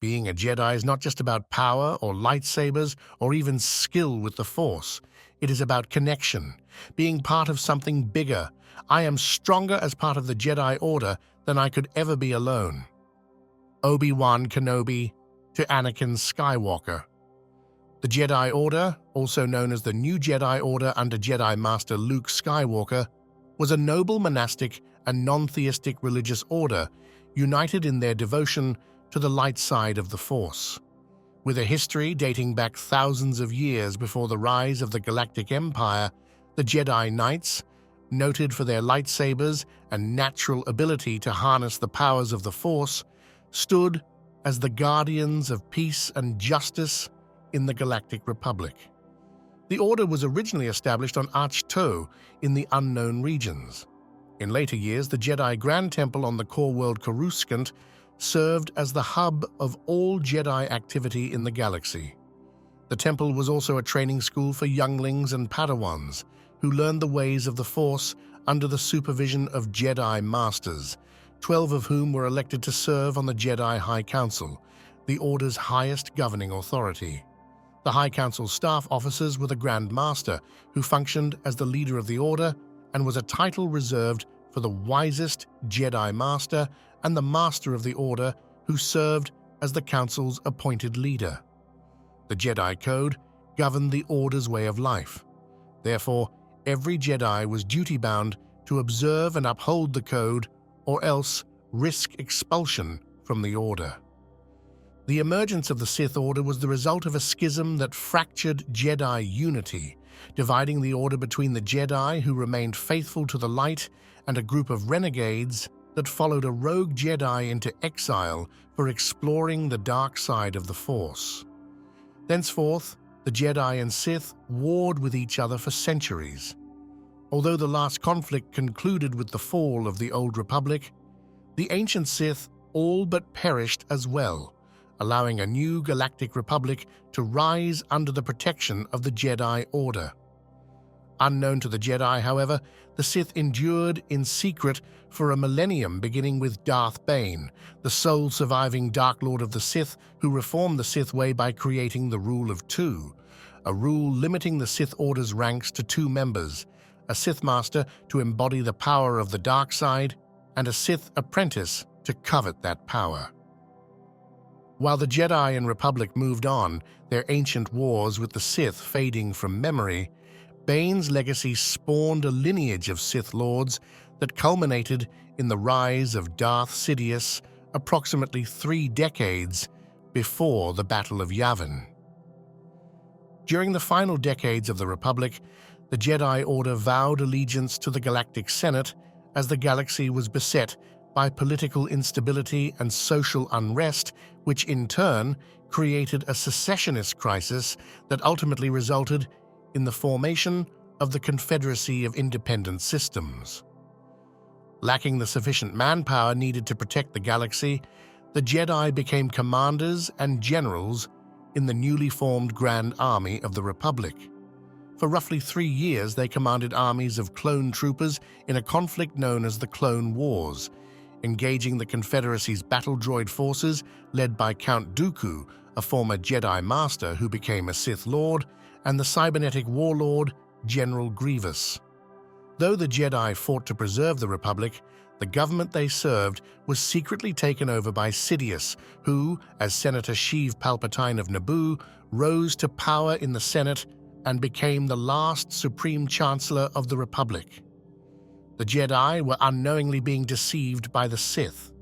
Being a Jedi is not just about power or lightsabers or even skill with the Force. It is about connection, being part of something bigger. I am stronger as part of the Jedi Order than I could ever be alone. Obi-Wan Kenobi to Anakin Skywalker. The Jedi Order, also known as the New Jedi Order under Jedi Master Luke Skywalker, was a noble monastic and non-theistic religious order united in their devotion to the light side of the Force. With a history dating back thousands of years before the rise of the Galactic Empire, the Jedi Knights, noted for their lightsabers and natural ability to harness the powers of the Force, stood as the guardians of peace and justice in the Galactic Republic. The Order was originally established on Ahch-To in the Unknown Regions. In later years, the Jedi Grand Temple on the core world Coruscant served as the hub of all Jedi activity in the galaxy. The temple was also a training school for younglings and Padawans who learned the ways of the Force under the supervision of Jedi Masters, 12 of whom were elected to serve on the Jedi High Council, the Order's highest governing authority. The High Council's staff officers were the Grand Master, who functioned as the leader of the Order and was a title reserved for the wisest Jedi Master and the Master of the Order, who served as the Council's appointed leader. The Jedi Code governed the Order's way of life. Therefore, every Jedi was duty-bound to observe and uphold the Code, or else risk expulsion from the Order. The emergence of the Sith Order was the result of a schism that fractured Jedi unity, dividing the Order between the Jedi who remained faithful to the light and a group of renegades that followed a rogue Jedi into exile for exploring the dark side of the Force. Thenceforth, the Jedi and Sith warred with each other for centuries. Although the last conflict concluded with the fall of the Old Republic, the ancient Sith all but perished as well, allowing a new galactic republic to rise under the protection of the Jedi Order. Unknown to the Jedi, however, the Sith endured in secret for a millennium, beginning with Darth Bane, the sole surviving Dark Lord of the Sith who reformed the Sith way by creating the Rule of Two, a rule limiting the Sith Order's ranks to 2 members, a Sith Master to embody the power of the dark side, and a Sith apprentice to covet that power. While the Jedi and Republic moved on, their ancient wars with the Sith fading from memory, Bane's legacy spawned a lineage of Sith Lords that culminated in the rise of Darth Sidious approximately 3 decades before the Battle of Yavin. During the final decades of the Republic, the Jedi Order vowed allegiance to the Galactic Senate as the galaxy was beset by political instability and social unrest, which in turn created a secessionist crisis that ultimately resulted in the formation of the Confederacy of Independent Systems. Lacking the sufficient manpower needed to protect the galaxy, the Jedi became commanders and generals in the newly formed Grand Army of the Republic. For roughly 3 years, they commanded armies of clone troopers in a conflict known as the Clone Wars, engaging the Confederacy's battle droid forces led by Count Dooku, a former Jedi Master who became a Sith Lord, and the cybernetic warlord General Grievous. Though the Jedi fought to preserve the Republic, the government they served was secretly taken over by Sidious, who, as Senator Sheev Palpatine of Naboo, rose to power in the Senate and became the last Supreme Chancellor of the Republic. The Jedi were unknowingly being deceived by the Sith.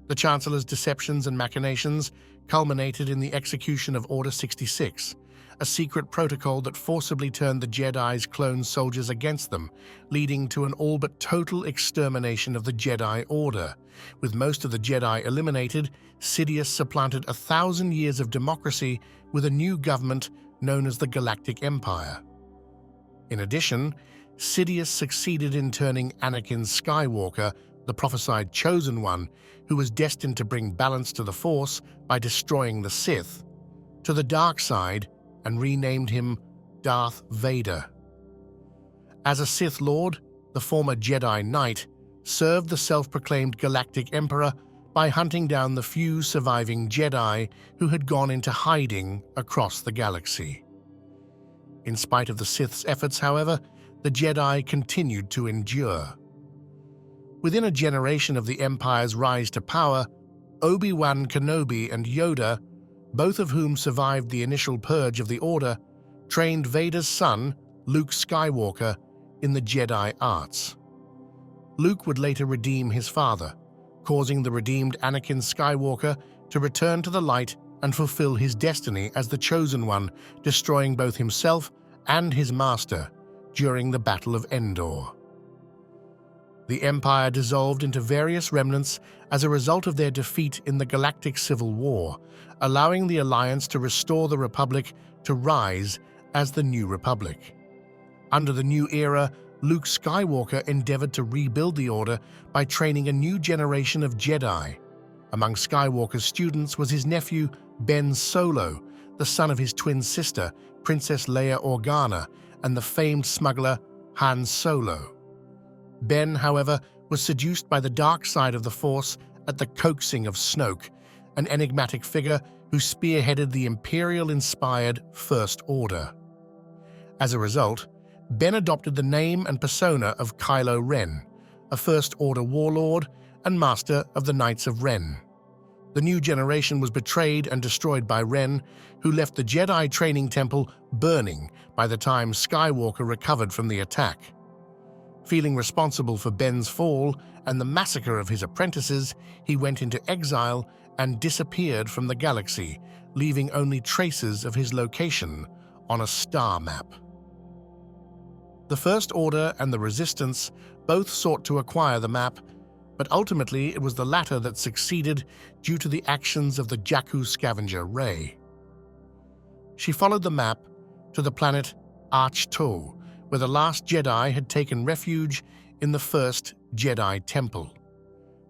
The Chancellor's deceptions and machinations culminated in the execution of Order 66, a secret protocol that forcibly turned the Jedi's clone soldiers against them, leading to an all but total extermination of the Jedi Order. With most of the Jedi eliminated, Sidious supplanted 1,000 years of democracy with a new government known as the Galactic Empire. In addition, Sidious succeeded in turning Anakin Skywalker, the prophesied Chosen One, who was destined to bring balance to the Force by destroying the Sith, to the dark side and renamed him Darth Vader. As a Sith Lord, the former Jedi Knight served the self-proclaimed Galactic Emperor by hunting down the few surviving Jedi who had gone into hiding across the galaxy. In spite of the Sith's efforts, however, the Jedi continued to endure. Within a generation of the Empire's rise to power, Obi-Wan Kenobi and Yoda, both of whom survived the initial purge of the Order, trained Vader's son, Luke Skywalker, in the Jedi arts. Luke would later redeem his father, causing the redeemed Anakin Skywalker to return to the light and fulfill his destiny as the Chosen One, destroying both himself and his master during the Battle of Endor. The Empire dissolved into various remnants as a result of their defeat in the Galactic Civil War, allowing the Alliance to restore the Republic to rise as the New Republic. Under the new era, Luke Skywalker endeavored to rebuild the Order by training a new generation of Jedi. Among Skywalker's students was his nephew, Ben Solo, the son of his twin sister, Princess Leia Organa, and the famed smuggler Han Solo. Ben, however, was seduced by the dark side of the Force at the coaxing of Snoke, an enigmatic figure who spearheaded the Imperial-inspired First Order. As a result, Ben adopted the name and persona of Kylo Ren, a First Order warlord and master of the Knights of Ren. The new generation was betrayed and destroyed by Ren, who left the Jedi training temple burning by the time Skywalker recovered from the attack. Feeling responsible for Ben's fall and the massacre of his apprentices, he went into exile and disappeared from the galaxy, leaving only traces of his location on a star map. The First Order and the Resistance both sought to acquire the map, but ultimately it was the latter that succeeded due to the actions of the Jakku scavenger Rey. She followed the map to the planet Arch-To, where the last Jedi had taken refuge in the first Jedi Temple.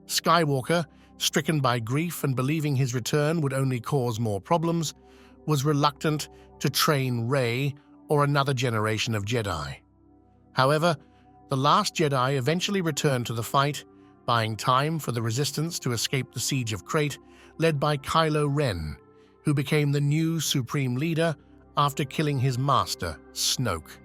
Skywalker, stricken by grief and believing his return would only cause more problems, was reluctant to train Rey or another generation of Jedi. However, the last Jedi eventually returned to the fight, buying time for the Resistance to escape the Siege of Crait, led by Kylo Ren, who became the new Supreme Leader after killing his master, Snoke.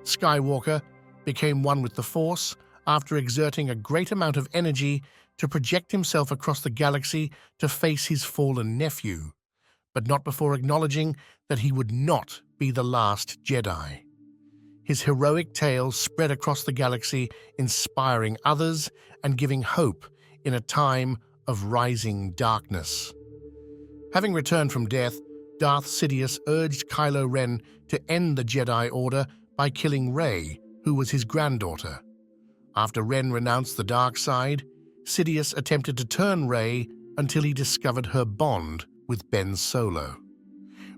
Skywalker became one with the Force after exerting a great amount of energy to project himself across the galaxy to face his fallen nephew, but not before acknowledging that he would not be the last Jedi. His heroic tale spread across the galaxy, inspiring others and giving hope in a time of rising darkness. Having returned from death, Darth Sidious urged Kylo Ren to end the Jedi Order by killing Rey, who was his granddaughter. After Ren renounced the dark side, Sidious attempted to turn Rey until he discovered her bond with Ben Solo.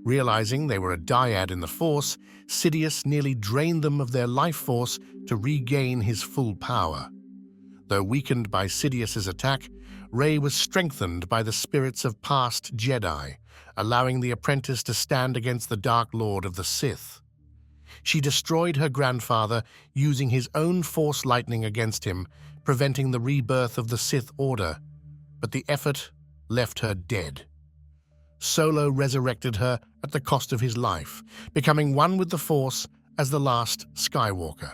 Realizing they were a dyad in the Force, Sidious nearly drained them of their life force to regain his full power. Though weakened by Sidious's attack, Rey was strengthened by the spirits of past Jedi, allowing the apprentice to stand against the Dark Lord of the Sith. She destroyed her grandfather using his own Force lightning against him, preventing the rebirth of the Sith Order, but the effort left her dead. Solo resurrected her at the cost of his life, becoming one with the Force as the last Skywalker.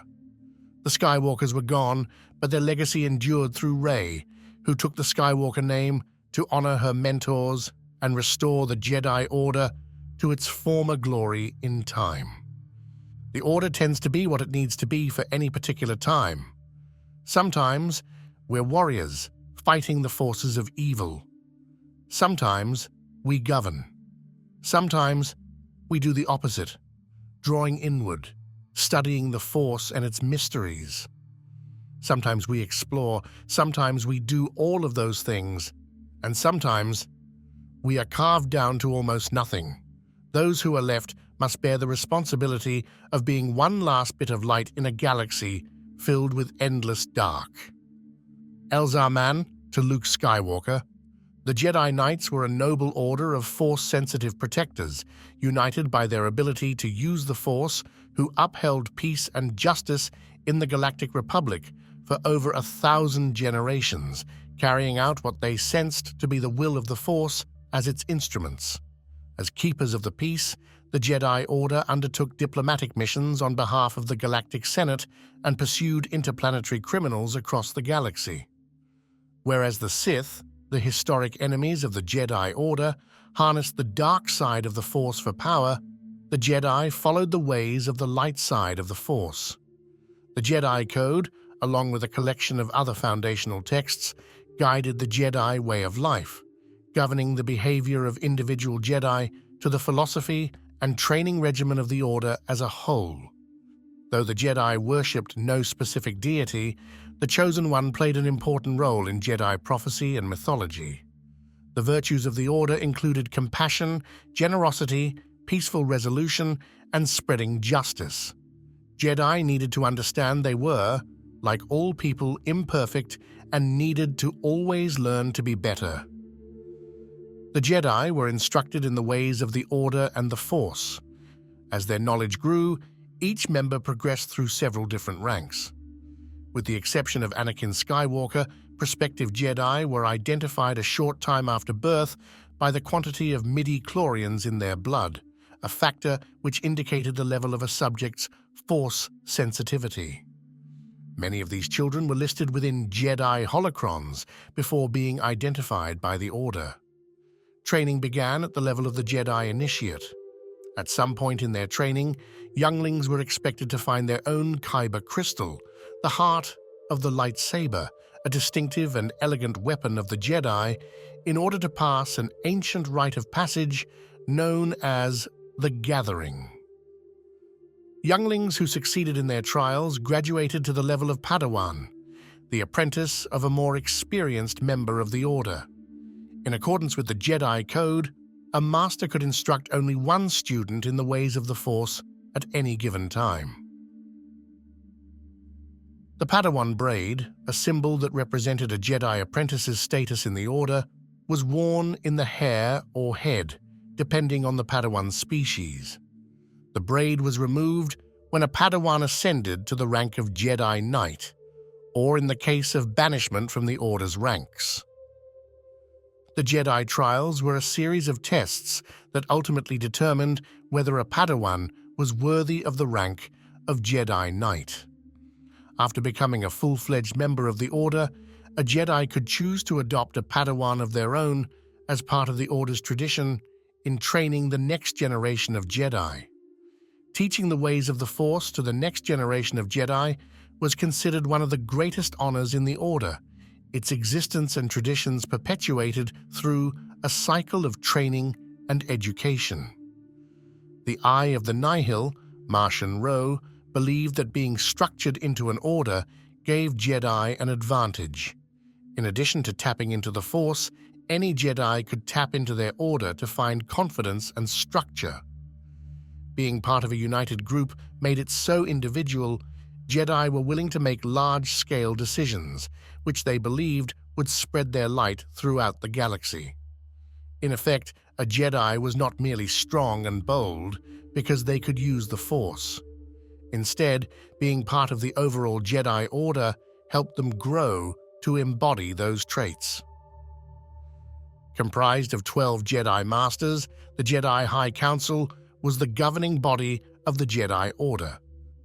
The Skywalkers were gone, but their legacy endured through Rey, who took the Skywalker name to honor her mentors and restore the Jedi Order to its former glory in time. The Order tends to be what it needs to be for any particular time. Sometimes we're warriors fighting the forces of evil. Sometimes we govern. Sometimes we do the opposite, drawing inward, studying the Force and its mysteries. Sometimes we explore, sometimes we do all of those things, and sometimes we are carved down to almost nothing. Those who are left must bear the responsibility of being one last bit of light in a galaxy filled with endless dark. Elzar to Luke Skywalker. The Jedi Knights were a noble order of Force-sensitive protectors, united by their ability to use the Force, who upheld peace and justice in the Galactic Republic for over 1,000 generations, carrying out what they sensed to be the will of the Force as its instruments. As keepers of the peace, the Jedi Order undertook diplomatic missions on behalf of the Galactic Senate and pursued interplanetary criminals across the galaxy. Whereas the Sith, the historic enemies of the Jedi Order, harnessed the dark side of the Force for power, the Jedi followed the ways of the light side of the Force. The Jedi Code, along with a collection of other foundational texts, guided the Jedi way of life, governing the behavior of individual Jedi to the philosophy and training regimen of the Order as a whole. Though the Jedi worshipped no specific deity, the Chosen One played an important role in Jedi prophecy and mythology. The virtues of the Order included compassion, generosity, peaceful resolution, and spreading justice. Jedi needed to understand they were, like all people, imperfect and needed to always learn to be better. The Jedi were instructed in the ways of the Order and the Force. As their knowledge grew, each member progressed through several different ranks. With the exception of Anakin Skywalker, prospective Jedi were identified a short time after birth by the quantity of midi-chlorians in their blood, a factor which indicated the level of a subject's Force sensitivity. Many of these children were listed within Jedi holocrons before being identified by the Order. Training began at the level of the Jedi Initiate. At some point in their training, younglings were expected to find their own Kyber crystal, the heart of the lightsaber, a distinctive and elegant weapon of the Jedi, in order to pass an ancient rite of passage known as the Gathering. Younglings who succeeded in their trials graduated to the level of Padawan, the apprentice of a more experienced member of the Order. In accordance with the Jedi Code, a master could instruct only one student in the ways of the Force at any given time. The Padawan braid, a symbol that represented a Jedi apprentice's status in the Order, was worn in the hair or head, depending on the Padawan species. The braid was removed when a Padawan ascended to the rank of Jedi Knight, or in the case of banishment from the Order's ranks. The Jedi trials were a series of tests that ultimately determined whether a Padawan was worthy of the rank of Jedi Knight. After becoming a full-fledged member of the Order, a Jedi could choose to adopt a Padawan of their own as part of the Order's tradition in training the next generation of Jedi. Teaching the ways of the Force to the next generation of Jedi was considered one of the greatest honors in the Order, its existence and traditions perpetuated through a cycle of training and education. The Eye of the Nihil, Martian Rowe, believed that being structured into an order gave Jedi an advantage. In addition to tapping into the Force, any Jedi could tap into their order to find confidence and structure. Being part of a united group made it so individual, Jedi were willing to make large-scale decisions, which they believed would spread their light throughout the galaxy. In effect, a Jedi was not merely strong and bold because they could use the Force. Instead, being part of the overall Jedi Order helped them grow to embody those traits. Comprised of 12 Jedi Masters, the Jedi High Council was the governing body of the Jedi Order.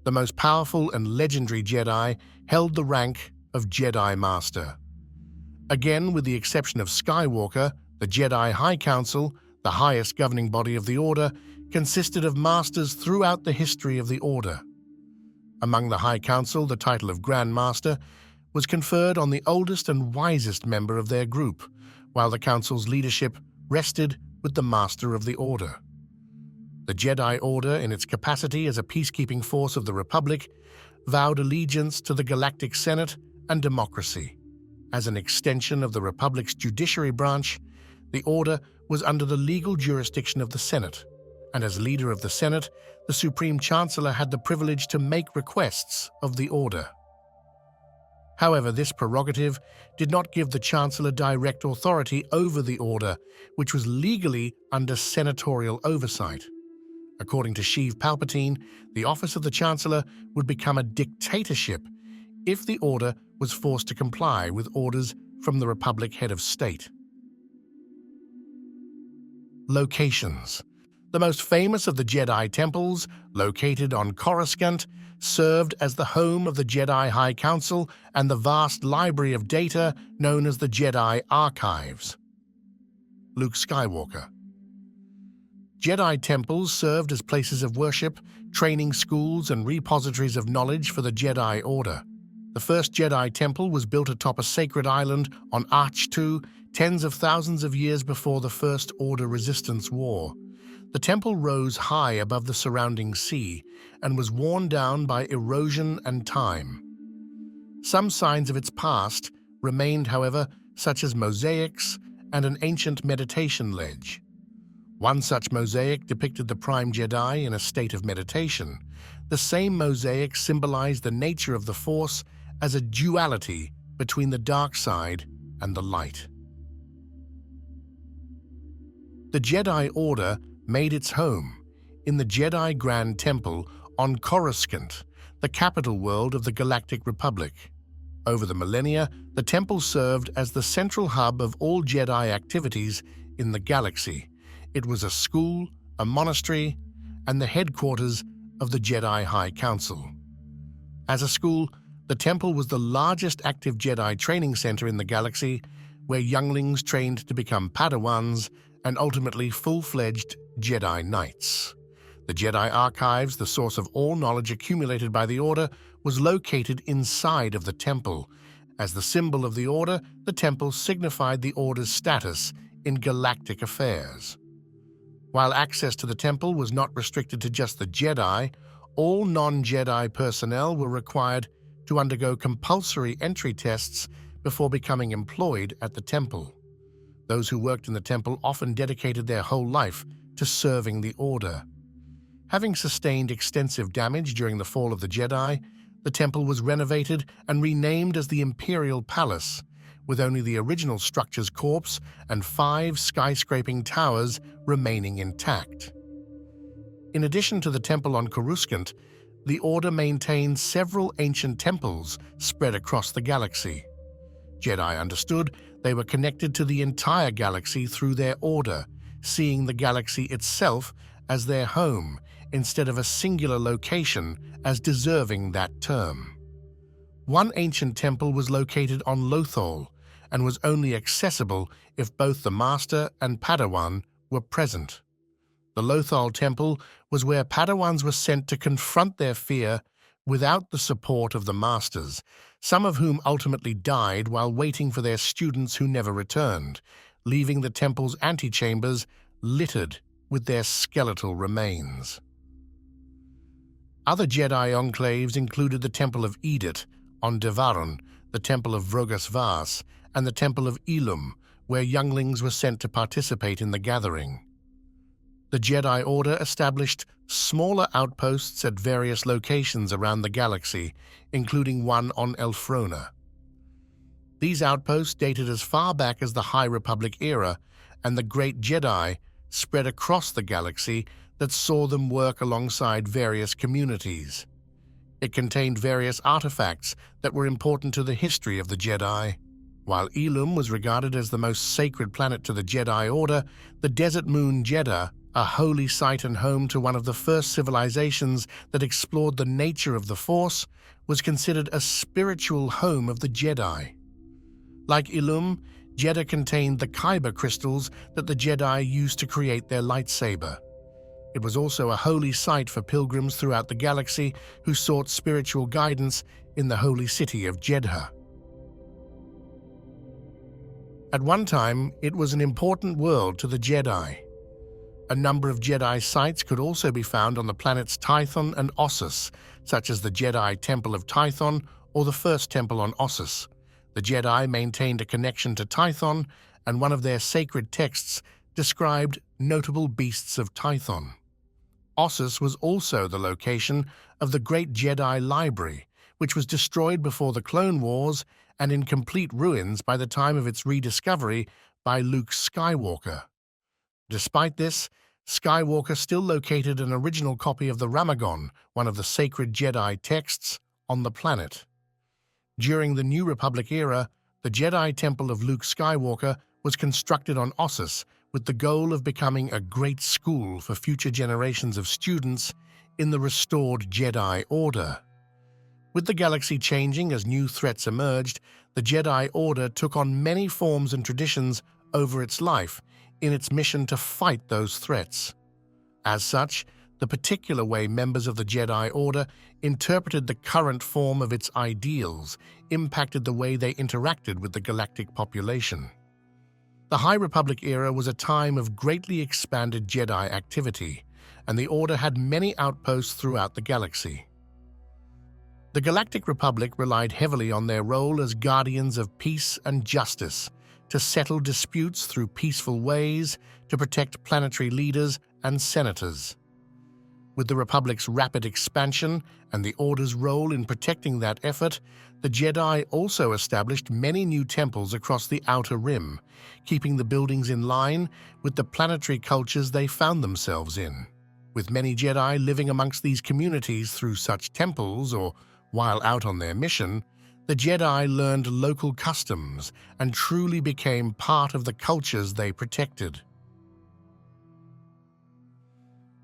The most powerful and legendary Jedi held the rank of Jedi Master. Again, with the exception of Skywalker, the Jedi High Council, the highest governing body of the Order, consisted of Masters throughout the history of the Order. Among the High Council, the title of Grand Master was conferred on the oldest and wisest member of their group, while the Council's leadership rested with the Master of the Order. The Jedi Order, in its capacity as a peacekeeping force of the Republic, vowed allegiance to the Galactic Senate and democracy. As an extension of the Republic's judiciary branch, the Order was under the legal jurisdiction of the Senate, and as leader of the Senate, the Supreme Chancellor had the privilege to make requests of the Order. However, this prerogative did not give the Chancellor direct authority over the Order, which was legally under senatorial oversight. According to Sheev Palpatine, the office of the Chancellor would become a dictatorship if the Order was forced to comply with orders from the Republic head of state. Locations. The most famous of the Jedi temples, located on Coruscant, served as the home of the Jedi High Council and the vast library of data known as the Jedi Archives. Luke Skywalker. Jedi temples served as places of worship, training schools, and repositories of knowledge for the Jedi Order. The first Jedi temple was built atop a sacred island on Arch-2, tens of thousands of years before the First Order Resistance War. The temple rose high above the surrounding sea and was worn down by erosion and time. Some signs of its past remained, however, such as mosaics and an ancient meditation ledge. One such mosaic depicted the Prime Jedi in a state of meditation. The same mosaic symbolized the nature of the Force as a duality between the dark side and the light. The Jedi Order made its home in the Jedi Grand Temple on Coruscant, the capital world of the Galactic Republic. Over the millennia, the temple served as the central hub of all Jedi activities in the galaxy. It was a school, a monastery, and the headquarters of the Jedi High Council. As a school, the temple was the largest active Jedi training center in the galaxy, where younglings trained to become Padawans and ultimately full-fledged Jedi Knights. The Jedi Archives, the source of all knowledge accumulated by the Order, was located inside of the temple. As the symbol of the Order, the temple signified the Order's status in galactic affairs. While access to the temple was not restricted to just the Jedi, all non-Jedi personnel were required to undergo compulsory entry tests before becoming employed at the temple. Those who worked in the temple often dedicated their whole life to serving the Order. Having sustained extensive damage during the fall of the Jedi, the temple was renovated and renamed as the Imperial Palace, with only the original structure's corpse and 5 skyscraping towers remaining intact. In addition to the temple on Coruscant, the Order maintained several ancient temples spread across the galaxy. Jedi understood they were connected to the entire galaxy through their Order, seeing the galaxy itself as their home instead of a singular location as deserving that term. One ancient temple was located on Lothal and was only accessible if both the Master and Padawan were present. The Lothal Temple was where Padawans were sent to confront their fear without the support of the Masters, some of whom ultimately died while waiting for their students who never returned, leaving the temple's antechambers littered with their skeletal remains. Other Jedi enclaves included the Temple of Edith on Devaron, the Temple of Vrogas Vas, and the Temple of Ilum, where younglings were sent to participate in the gathering. The Jedi Order established smaller outposts at various locations around the galaxy, including one on Elphrona. These outposts dated as far back as the High Republic era, and the Great Jedi spread across the galaxy that saw them work alongside various communities. It contained various artifacts that were important to the history of the Jedi. While Ilum was regarded as the most sacred planet to the Jedi Order, the desert moon Jeddah, a holy site and home to one of the first civilizations that explored the nature of the Force, was considered a spiritual home of the Jedi. Like Ilum, Jeddah contained the Kyber crystals that the Jedi used to create their lightsaber. It was also a holy site for pilgrims throughout the galaxy who sought spiritual guidance in the holy city of Jedha. At one time, it was an important world to the Jedi. A number of Jedi sites could also be found on the planets Tython and Ossus, such as the Jedi Temple of Tython or the First Temple on Ossus. The Jedi maintained a connection to Tython, and one of their sacred texts described notable beasts of Tython. Ossus was also the location of the Great Jedi Library, which was destroyed before the Clone Wars and in complete ruins by the time of its rediscovery by Luke Skywalker. Despite this, Skywalker still located an original copy of the Ramagon, one of the sacred Jedi texts, on the planet. During the New Republic era, The Jedi Temple of Luke Skywalker was constructed on Ossus with the goal of becoming a great school for future generations of students in the restored Jedi Order. With the galaxy changing as new threats emerged, the Jedi Order took on many forms and traditions over its life in its mission to fight those threats. As such, the particular way members of the Jedi Order interpreted the current form of its ideals impacted the way they interacted with the galactic population. The High Republic era was a time of greatly expanded Jedi activity, and the Order had many outposts throughout the galaxy. The Galactic Republic relied heavily on their role as guardians of peace and justice, to settle disputes through peaceful ways, to protect planetary leaders and senators. With the Republic's rapid expansion and the Order's role in protecting that effort, the Jedi also established many new temples across the Outer Rim, keeping the buildings in line with the planetary cultures they found themselves in. With many Jedi living amongst these communities through such temples or while out on their mission, the Jedi learned local customs and truly became part of the cultures they protected.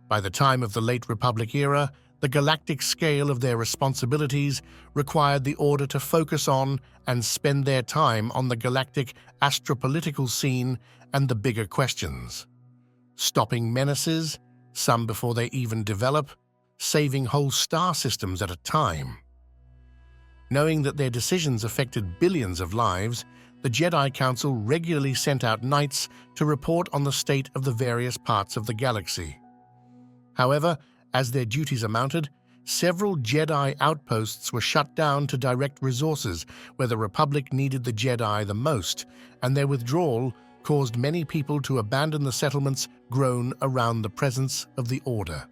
By the time of the late Republic era, the galactic scale of their responsibilities required the Order to focus on and spend their time on the galactic astropolitical scene and the bigger questions. Stopping menaces, some before they even develop, saving whole star systems at a time. Knowing that their decisions affected billions of lives, the Jedi Council regularly sent out knights to report on the state of the various parts of the galaxy. However, as their duties amounted, several Jedi outposts were shut down to direct resources where the Republic needed the Jedi the most, and their withdrawal caused many people to abandon the settlements grown around the presence of the Order.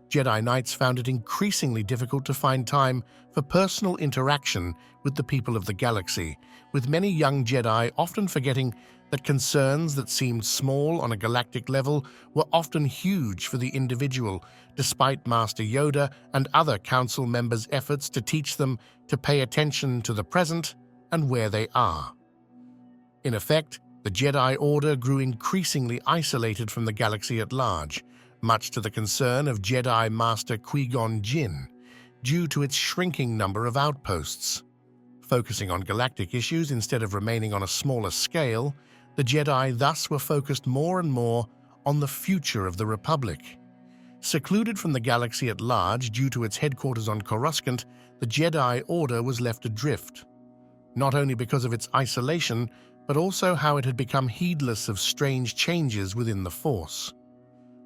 Jedi Knights found it increasingly difficult to find time for personal interaction with the people of the galaxy, with many young Jedi often forgetting that concerns that seemed small on a galactic level were often huge for the individual, despite Master Yoda and other Council members' efforts to teach them to pay attention to the present and where they are. In effect, the Jedi Order grew increasingly isolated from the galaxy at large, much to the concern of Jedi Master Qui-Gon Jinn, due to its shrinking number of outposts. Focusing on galactic issues instead of remaining on a smaller scale, the Jedi thus were focused more and more on the future of the Republic. Secluded from the galaxy at large due to its headquarters on Coruscant, the Jedi Order was left adrift, not only because of its isolation, but also how it had become heedless of strange changes within the Force.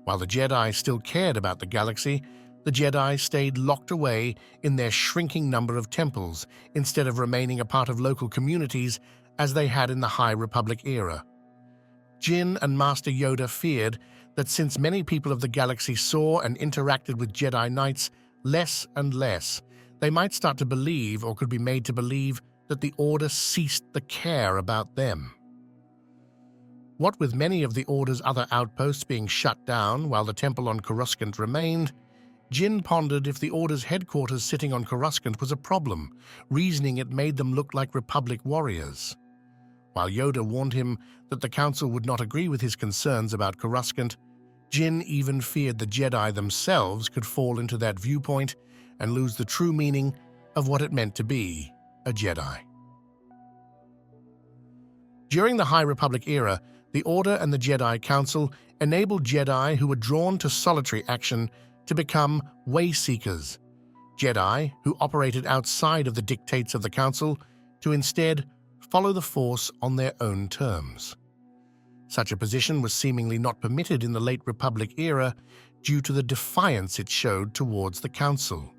While the Jedi still cared about the galaxy, the Jedi stayed locked away in their shrinking number of temples instead of remaining a part of local communities as they had in the High Republic era. Jinn and Master Yoda feared that since many people of the galaxy saw and interacted with Jedi Knights less and less, they might start to believe or could be made to believe that the Order ceased the care about them. What with many of the Order's other outposts being shut down while the temple on Coruscant remained, Jinn pondered if the Order's headquarters sitting on Coruscant was a problem, reasoning it made them look like Republic warriors. While Yoda warned him that the Council would not agree with his concerns about Coruscant, Jinn even feared the Jedi themselves could fall into that viewpoint and lose the true meaning of what it meant to be a Jedi. During the High Republic era, the Order and the Jedi Council enabled Jedi who were drawn to solitary action to become way-seekers, Jedi who operated outside of the dictates of the Council to instead follow the Force on their own terms. Such a position was seemingly not permitted in the late Republic era due to the defiance it showed towards the Council.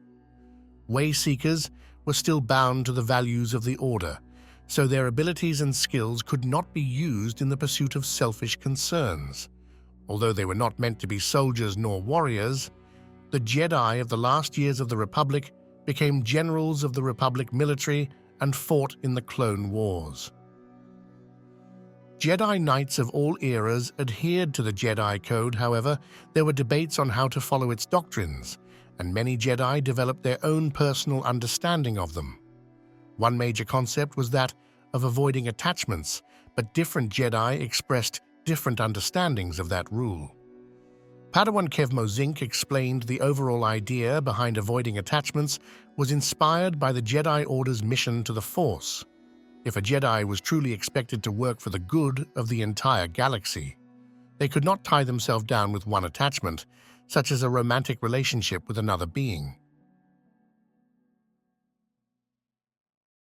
Way-seekers were still bound to the values of the Order, so their abilities and skills could not be used in the pursuit of selfish concerns. Although they were not meant to be soldiers nor warriors, the Jedi of the last years of the Republic became generals of the Republic military and fought in the Clone Wars. Jedi Knights of all eras adhered to the Jedi Code. However, there were debates on how to follow its doctrines, and many Jedi developed their own personal understanding of them. One major concept was that of avoiding attachments, but different Jedi expressed different understandings of that rule. Padawan Kevmo Zink explained the overall idea behind avoiding attachments was inspired by the Jedi Order's mission to the Force. If a Jedi was truly expected to work for the good of the entire galaxy, they could not tie themselves down with one attachment, such as a romantic relationship with another being.